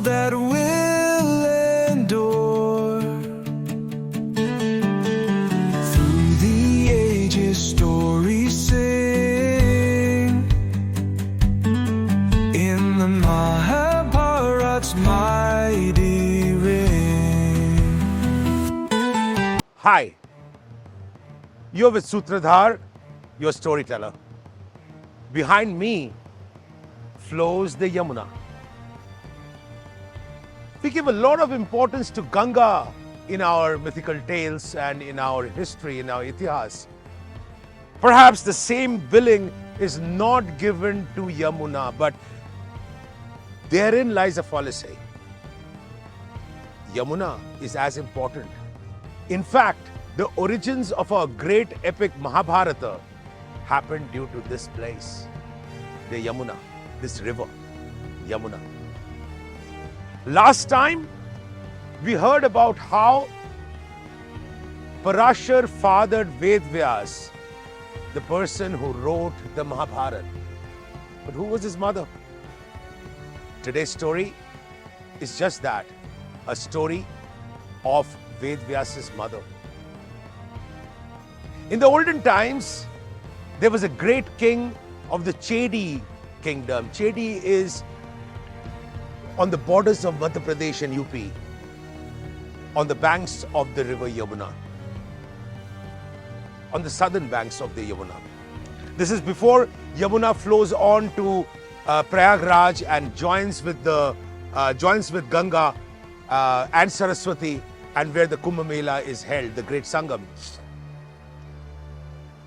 that will endure. Through the ages, stories sing. In the Mahabharata's mighty ring. Hi, you're with Sutradhar, your storyteller. Behind me flows the Yamuna. We give a lot of importance to Ganga in our mythical tales and in our history, in our itihas. Perhaps the same billing is not given to Yamuna, but therein lies a fallacy. Yamuna is as important. In fact, the origins of our great epic Mahabharata happened due to this place, the Yamuna, this river, Yamuna. Last time, we heard about how Parashar fathered Ved Vyas, the person who wrote the Mahabharata. But who was his mother? Today's story is just that, a story of Ved Vyas's mother. In the olden times, there was a great king of the Chedi kingdom. Chedi is on the borders of Madhya Pradesh and UP, on the banks of the river Yamuna, on the southern banks of the Yamuna. This is before Yamuna flows on to Prayagraj and joins with Ganga and Saraswati, and where the Kumbh Mela is held, the great Sangam.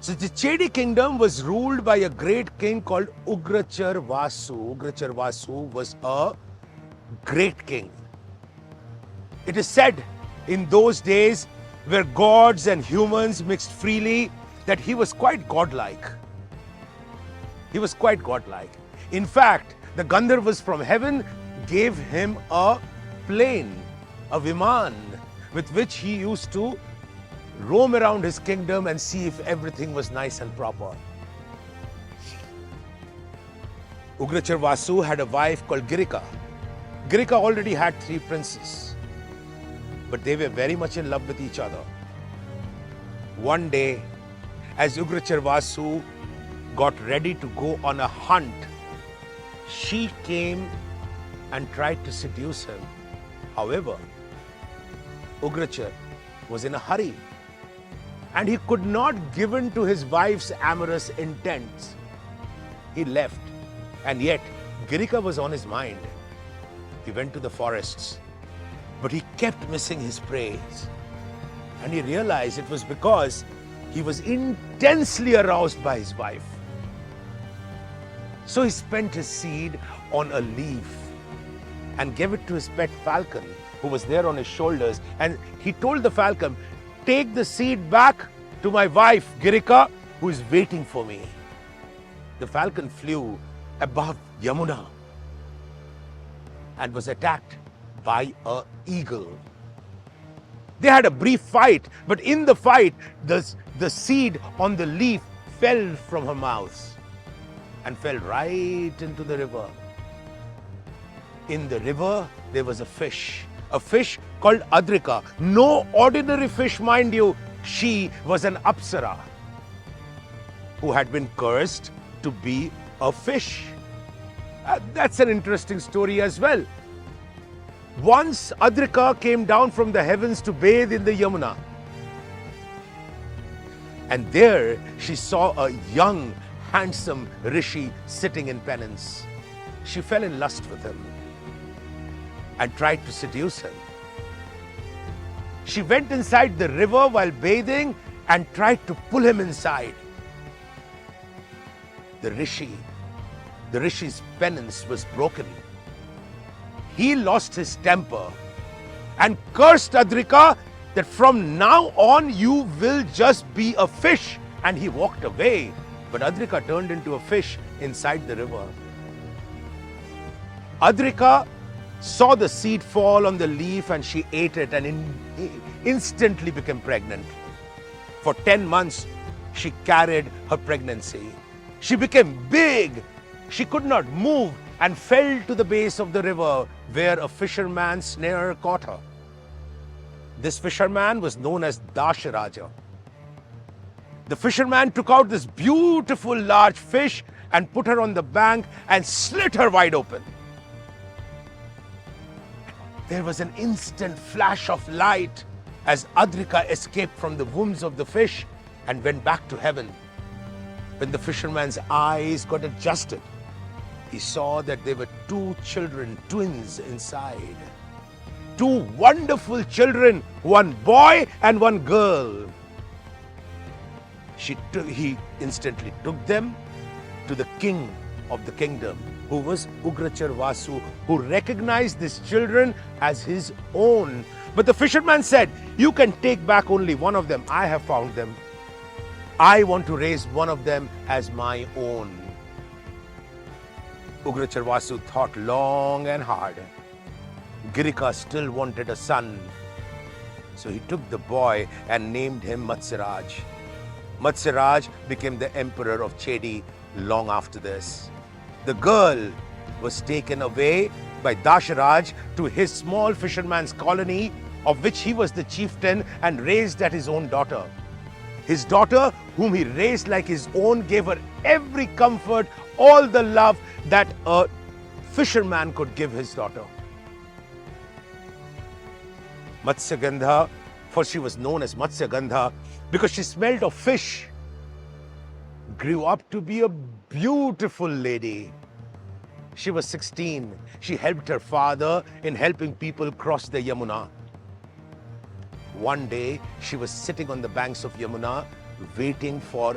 So the Chedi kingdom was ruled by a great king called Ugrachar Vasu. Ugrachar Vasu was a great king. It is said in those days, where gods and humans mixed freely, that he was quite godlike. He was quite godlike. In fact, the Gandharvas from heaven gave him a plane, a Viman, with which he used to roam around his kingdom and see if everything was nice and proper. Ugrachar Vasu had a wife called Girika. Girika already had 3 princes, but they were very much in love with each other. One day, as Ugrachar Vasu got ready to go on a hunt, she came and tried to seduce him. However, Ugrachar was in a hurry, and he could not give in to his wife's amorous intents. He left, and yet Girika was on his mind. He went to the forests, but he kept missing his prey. And he realized it was because he was intensely aroused by his wife. So he spent his seed on a leaf and gave it to his pet falcon, who was there on his shoulders. And he told the falcon, "Take the seed back to my wife, Girika, who is waiting for me." The falcon flew above Yamuna and was attacked by an eagle. They had a brief fight, but in the fight, the seed on the leaf fell from her mouth and fell right into the river. In the river, there was a fish called Adrika. No ordinary fish, mind you. She was an Apsara who had been cursed to be a fish. That's an interesting story as well. Once Adrika came down from the heavens to bathe in the Yamuna. And there she saw a young, handsome rishi sitting in penance. She fell in lust with him and tried to seduce him. She went inside the river while bathing and tried to pull him inside. The rishi's penance was broken. He lost his temper and cursed Adrika that from now on you will just be a fish. And he walked away. But Adrika turned into a fish inside the river. Adrika saw the seed fall on the leaf and she ate it and instantly became pregnant. For 10 months, she carried her pregnancy. She became big. She could not move. and fell to the base of the river where a fisherman's snare caught her. This fisherman was known as Dasharaja. The fisherman took out this beautiful large fish and put her on the bank and slit her wide open. There was an instant flash of light as Adrika escaped from the wombs of the fish and went back to heaven. When the fisherman's eyes got adjusted, he saw that there were two children, twins inside. Two wonderful children, one boy and one girl. He instantly took them to the king of the kingdom, who was Ugrachar Vasu, who recognized these children as his own. But the fisherman said, "You can take back only one of them. I have found them. I want to raise one of them as my own." Ugrachar Vasu thought long and hard. Girika still wanted a son. So he took the boy and named him Matsyaraj. Matsyaraj became the emperor of Chedi long after this. The girl was taken away by Dasharaj to his small fisherman's colony, of which he was the chieftain, and raised as his own daughter. His daughter, whom he raised like his own, gave her every comfort, all the love that a fisherman could give his daughter. Matsyagandha, for she was known as Matsyagandha because she smelled of fish, grew up to be a beautiful lady. She was 16. She helped her father in helping people cross the Yamuna. One day, she was sitting on the banks of Yamuna, waiting for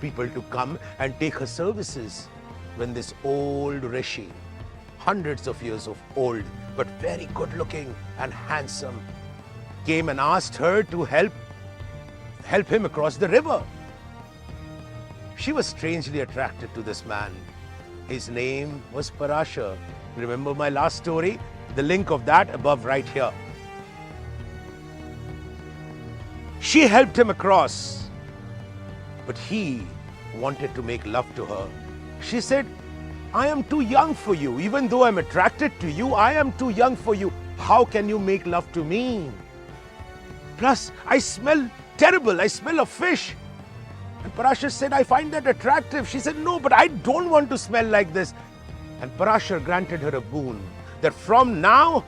people to come and take her services, when this old rishi, hundreds of years of old, but very good looking and handsome, came and asked her to help him across the river. She was strangely attracted to this man. His name was Parashar. Remember my last story? The link of that above right here. She helped him across, but he wanted to make love to her. She said, "I am too young for you. Even though I'm attracted to you, I am too young for you. How can you make love to me? Plus, I smell terrible. I smell of fish." And Parashar said, "I find that attractive." She said, "No, but I don't want to smell like this." And Parashar granted her a boon, that from now,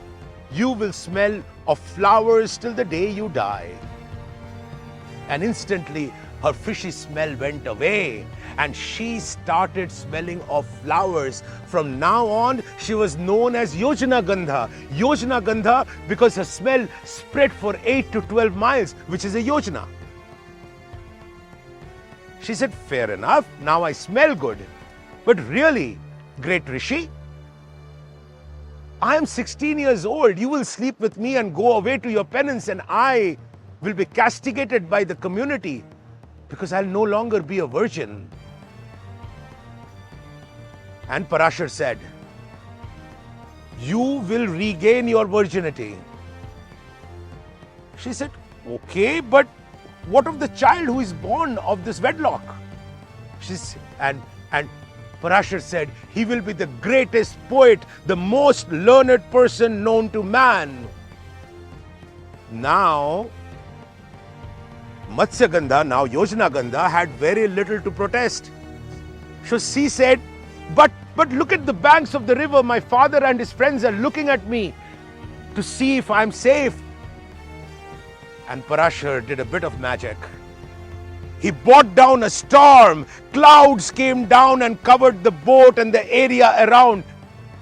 you will smell of flowers till the day you die. And instantly, her fishy smell went away, and she started smelling of flowers. From now on, she was known as Yojanagandha. Yojanagandha because her smell spread for 8 to 12 miles, which is a yojana. She said, "Fair enough, now I smell good. But really, great Rishi, I am 16 years old. You will sleep with me and go away to your penance, and I will be castigated by the community because I'll no longer be a virgin." And Parashar said, "You will regain your virginity." She said, "Okay, but what of the child who is born of this wedlock?" And Parashar said, "He will be the greatest poet, the most learned person known to man." Now, Matsyagandha, now Yojanagandha, had very little to protest. So she said, but look at the banks of the river. My father and his friends are looking at me to see if I'm safe." And Parashar did a bit of magic. He brought down a storm. Clouds came down and covered the boat and the area around.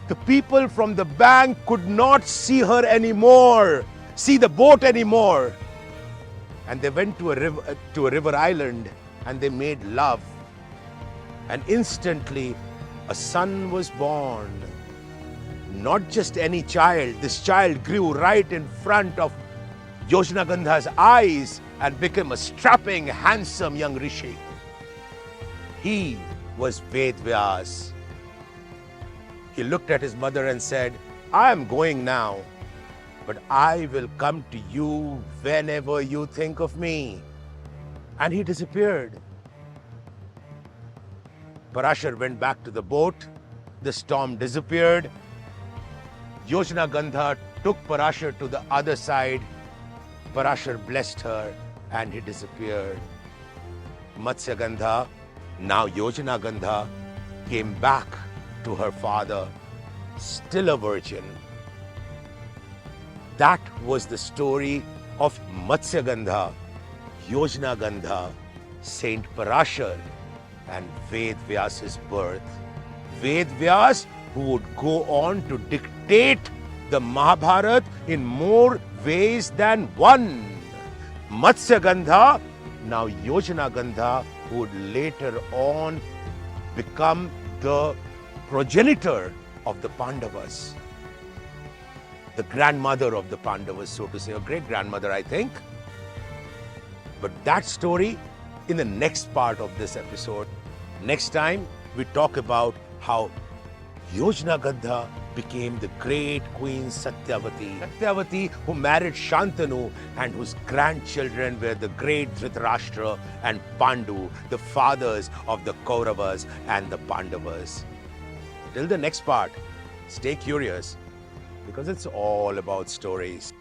The people from the bank could not see her anymore, see the boat anymore. And they went to a river island, and they made love. And instantly, a son was born. Not just any child. This child grew right in front of Yojanagandha's eyes and became a strapping, handsome young rishi. He was Ved Vyas. He looked at his mother and said, "I am going now, but I will come to you whenever you think of me." And he disappeared. Parashar went back to the boat the storm disappeared. Yojnagandha took Parashar to the other side. Parashar blessed her and he disappeared. Matsyagandha, now Yojnagandha, came back to her father, still a virgin. That was the story of Matsyagandha, Yojnagandha, Saint Parashar, and Ved Vyas's birth. Ved Vyas, who would go on to dictate the Mahabharata in more ways than one. Matsyagandha, now Yojnagandha, who would later on become the progenitor of the Pandavas. The grandmother of the Pandavas, so to say, or great-grandmother, I think. But that story in the next part of this episode. Next time, we talk about how Yojnagandha became the great queen Satyavati. Satyavati, who married Shantanu and whose grandchildren were the great Dhritarashtra and Pandu, the fathers of the Kauravas and the Pandavas. Till the next part, stay curious, because it's all about stories.